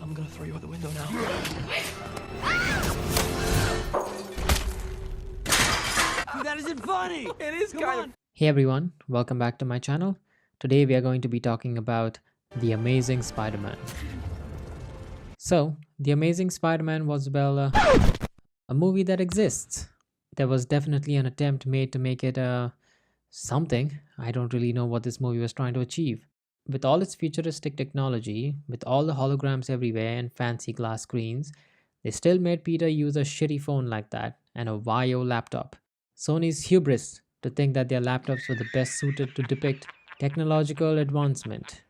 I'm gonna throw you out the window now. Dude, that isn't funny! It is kind of... Hey everyone, welcome back to my channel. Today we are going to be talking about The Amazing Spider-Man. So, The Amazing Spider-Man was, well, a movie that exists. There was definitely an attempt made to make it something. I don't really know what this movie was trying to achieve. With all its futuristic technology, with all the holograms everywhere and fancy glass screens, they still made Peter use a shitty phone like that and a YO laptop. Sony's hubris to think that their laptops were the best suited to depict technological advancement.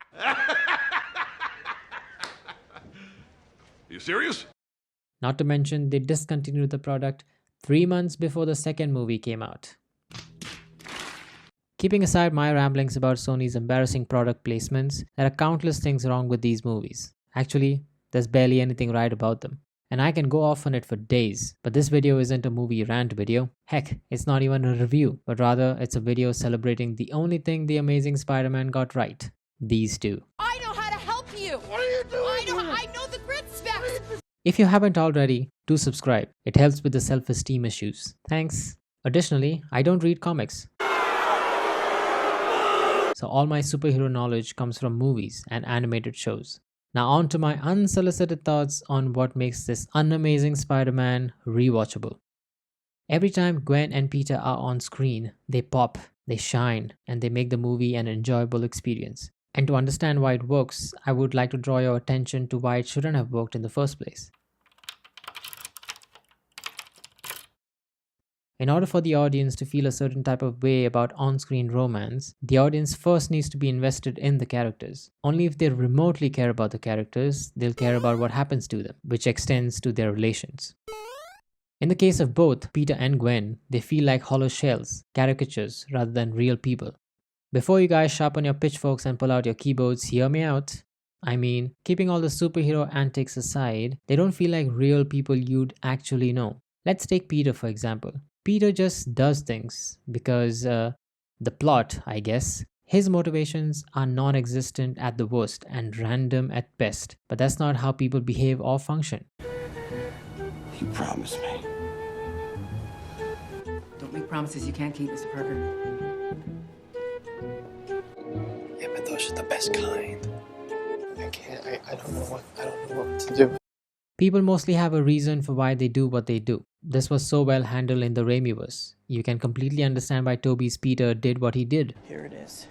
You serious? Not to mention, they discontinued the product 3 months before the second movie came out. Keeping aside my ramblings about Sony's embarrassing product placements, there are countless things wrong with these movies. Actually, there's barely anything right about them. And I can go off on it for days, but this video isn't a movie rant video. Heck, it's not even a review, but rather it's a video celebrating the only thing The Amazing Spider-Man got right. These two. I know how to help you! What are you doing? I know the grid specs! If you haven't already, do subscribe. It helps with the self-esteem issues. Thanks. Additionally, I don't read comics. So all my superhero knowledge comes from movies and animated shows. Now on to my unsolicited thoughts on what makes this unamazing Spider-Man rewatchable. Every time Gwen and Peter are on screen, they pop, they shine, and they make the movie an enjoyable experience. And to understand why it works, I would like to draw your attention to why it shouldn't have worked in the first place. In order for the audience to feel a certain type of way about on-screen romance, the audience first needs to be invested in the characters. Only if they remotely care about the characters, they'll care about what happens to them, which extends to their relations. In the case of both Peter and Gwen, they feel like hollow shells, caricatures, rather than real people. Before you guys sharpen your pitchforks and pull out your keyboards, hear me out. I mean, keeping all the superhero antics aside, they don't feel like real people you'd actually know. Let's take Peter for example. Peter just does things because the plot, I guess. His motivations are non-existent at the worst and random at best. But that's not how people behave or function. You promised me. Don't make promises you can't keep, Mr. Parker. Yeah, but those are the best kind. I don't know what to do. People mostly have a reason for why they do what they do. This was so well handled in the Raimiverse. You can completely understand why Tobey's Peter did what he did. Here it is.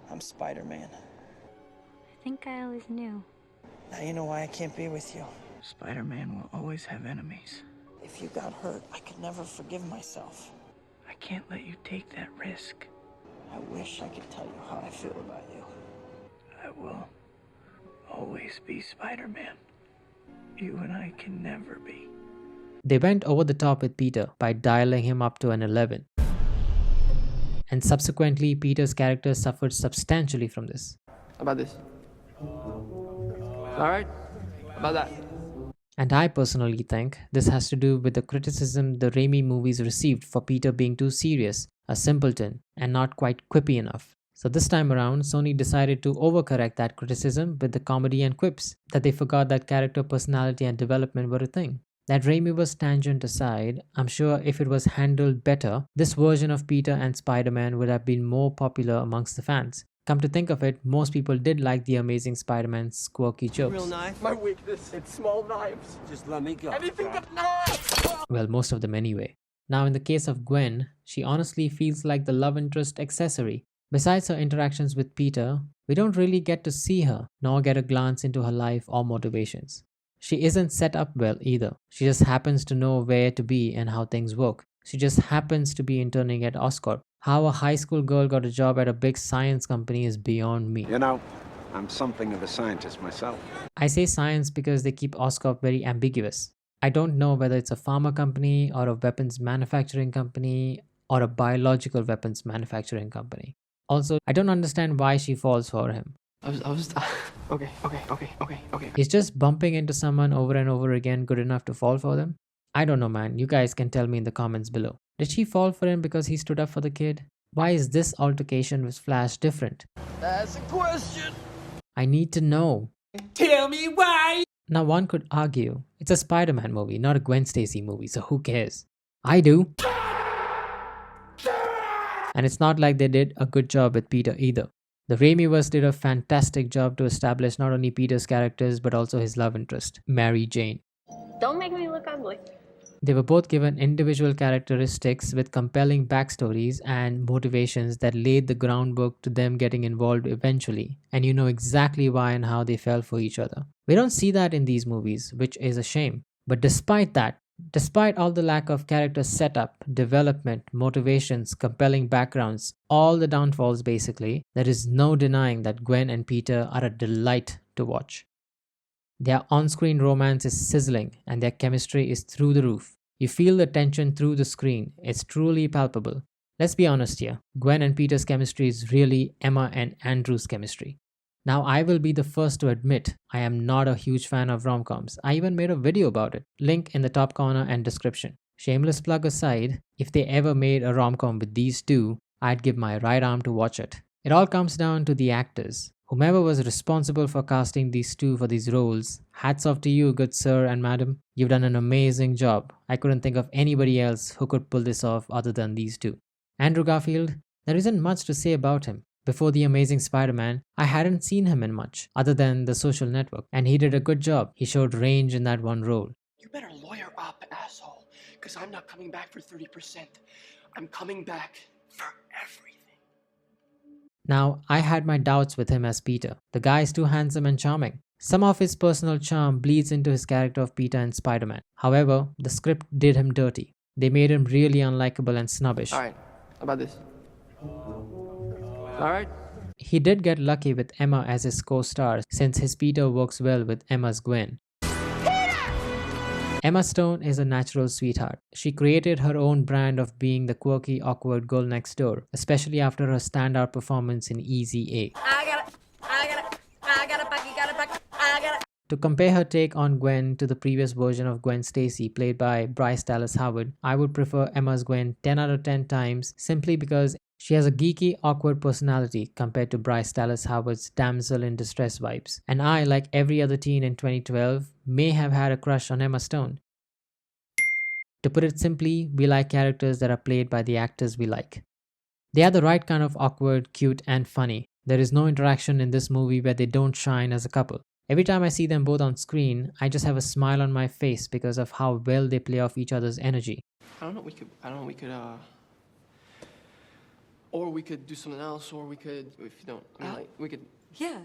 I'm Spider-Man. I think I always knew. Now you know why I can't be with you. Spider-Man will always have enemies. If you got hurt, I could never forgive myself. I can't let you take that risk. I wish I could tell you how I feel about you. I will always be Spider-Man. You and I can never be. They went over the top with Peter by dialing him up to an 11. And subsequently, Peter's character suffered substantially from this. How about this? Alright? How about that? And I personally think this has to do with the criticism the Raimi movies received for Peter being too serious, a simpleton, and not quite quippy enough. So this time around, Sony decided to overcorrect that criticism with the comedy and quips, that they forgot that character personality and development were a thing. That Raimiverse tangent aside, I'm sure if it was handled better, this version of Peter and Spider-Man would have been more popular amongst the fans. Come to think of it, most people did like The Amazing Spider-Man's quirky jokes. Real knife? My weakness, it's small knives. Just let me go. Anything but knives! Well, most of them anyway. Now in the case of Gwen, she honestly feels like the love interest accessory. Besides her interactions with Peter, we don't really get to see her, nor get a glance into her life or motivations. She isn't set up well either. She just happens to know where to be and how things work. She just happens to be interning at Oscorp. How a high school girl got a job at a big science company is beyond me. You know, I'm something of a scientist myself. I say science because they keep Oscorp very ambiguous. I don't know whether it's a pharma company or a weapons manufacturing company or a biological weapons manufacturing company. Also, I don't understand why she falls for him. Okay. Is just bumping into someone over and over again good enough to fall for them? I don't know, man. You guys can tell me in the comments below. Did she fall for him because he stood up for the kid? Why is this altercation with Flash different? That's a question. I need to know. Tell me why. Now one could argue it's a Spider-Man movie, not a Gwen Stacy movie, so who cares? I do. And it's not like they did a good job with Peter either. The Raimiverse did a fantastic job to establish not only Peter's characters but also his love interest, Mary Jane. Don't make me look ugly. They were both given individual characteristics with compelling backstories and motivations that laid the groundwork to them getting involved eventually, and you know exactly why and how they fell for each other. We don't see that in these movies, which is a shame. But despite that, despite all the lack of character setup, development, motivations, compelling backgrounds, all the downfalls basically, there is no denying that Gwen and Peter are a delight to watch. Their on-screen romance is sizzling and their chemistry is through the roof. You feel the tension through the screen. It's truly palpable. Let's be honest here. Gwen and Peter's chemistry is really Emma and Andrew's chemistry. Now, I will be the first to admit I am not a huge fan of rom-coms. I even made a video about it. Link in the top corner and description. Shameless plug aside, if they ever made a rom-com with these two, I'd give my right arm to watch it. It all comes down to the actors. Whomever was responsible for casting these two for these roles, hats off to you, good sir and madam. You've done an amazing job. I couldn't think of anybody else who could pull this off other than these two. Andrew Garfield, there isn't much to say about him. Before The Amazing Spider-Man, I hadn't seen him in much, other than The Social Network, and he did a good job. He showed range in that one role. You better lawyer up, asshole, because I'm not coming back for 30%. I'm coming back for everything. Now, I had my doubts with him as Peter. The guy is too handsome and charming. Some of his personal charm bleeds into his character of Peter in Spider-Man. However, the script did him dirty. They made him really unlikable and snobbish. Alright, how about this? Alright. He did get lucky with Emma as his co-star since his Peter works well with Emma's Gwen. Emma Stone is a natural sweetheart. She created her own brand of being the quirky, awkward girl next door, especially after her standout performance in Easy A. To compare her take on Gwen to the previous version of Gwen Stacy played by Bryce Dallas Howard, I would prefer Emma's Gwen 10 out of 10 times simply because she has a geeky, awkward personality compared to Bryce Dallas Howard's damsel in distress vibes. And I, like every other teen in 2012, may have had a crush on Emma Stone. To put it simply, we like characters that are played by the actors we like. They are the right kind of awkward, cute, and funny. There is no interaction in this movie where they don't shine as a couple. Every time I see them both on screen, I just have a smile on my face because of how well they play off each other's energy. Or we could do something else, or we could, if you don't, we could... Yeah.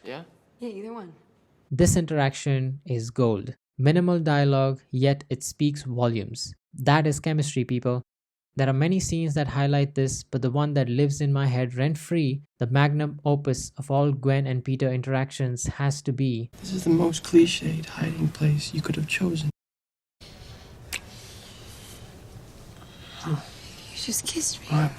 Yeah? Yeah, either one. This interaction is gold. Minimal dialogue, yet it speaks volumes. That is chemistry, people. There are many scenes that highlight this, but the one that lives in my head rent-free, the magnum opus of all Gwen and Peter interactions has to be... This is the most cliched hiding place you could have chosen. You just kissed me.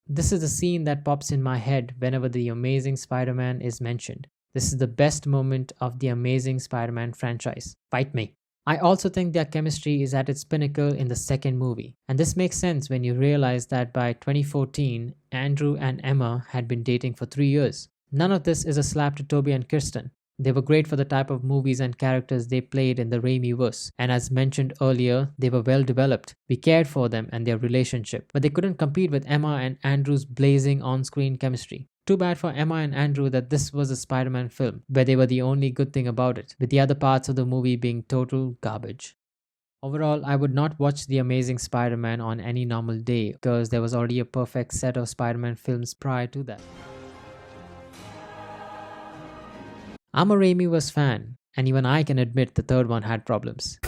This is the scene that pops in my head whenever the Amazing Spider-Man is mentioned. This is the best moment of the Amazing Spider-Man franchise. Fight me. I also think their chemistry is at its pinnacle in the second movie. And this makes sense when you realize that by 2014, Andrew and Emma had been dating for 3 years. None of this is a slap to Toby and Kirsten. They were great for the type of movies and characters they played in the Raimiverse. And as mentioned earlier, they were well developed. We cared for them and their relationship. But they couldn't compete with Emma and Andrew's blazing on-screen chemistry. Too bad for Emma and Andrew that this was a Spider-Man film, where they were the only good thing about it, with the other parts of the movie being total garbage. Overall, I would not watch The Amazing Spider-Man on any normal day because there was already a perfect set of Spider-Man films prior to that. I'm a Raimiverse fan, and even I can admit the third one had problems.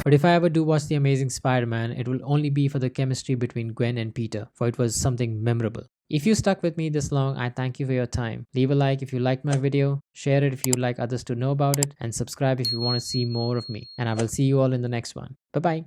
But if I ever do watch The Amazing Spider-Man, it will only be for the chemistry between Gwen and Peter, for it was something memorable. If you stuck with me this long, I thank you for your time. Leave a like if you liked my video, share it if you'd like others to know about it, and subscribe if you want to see more of me. And I will see you all in the next one. Bye bye.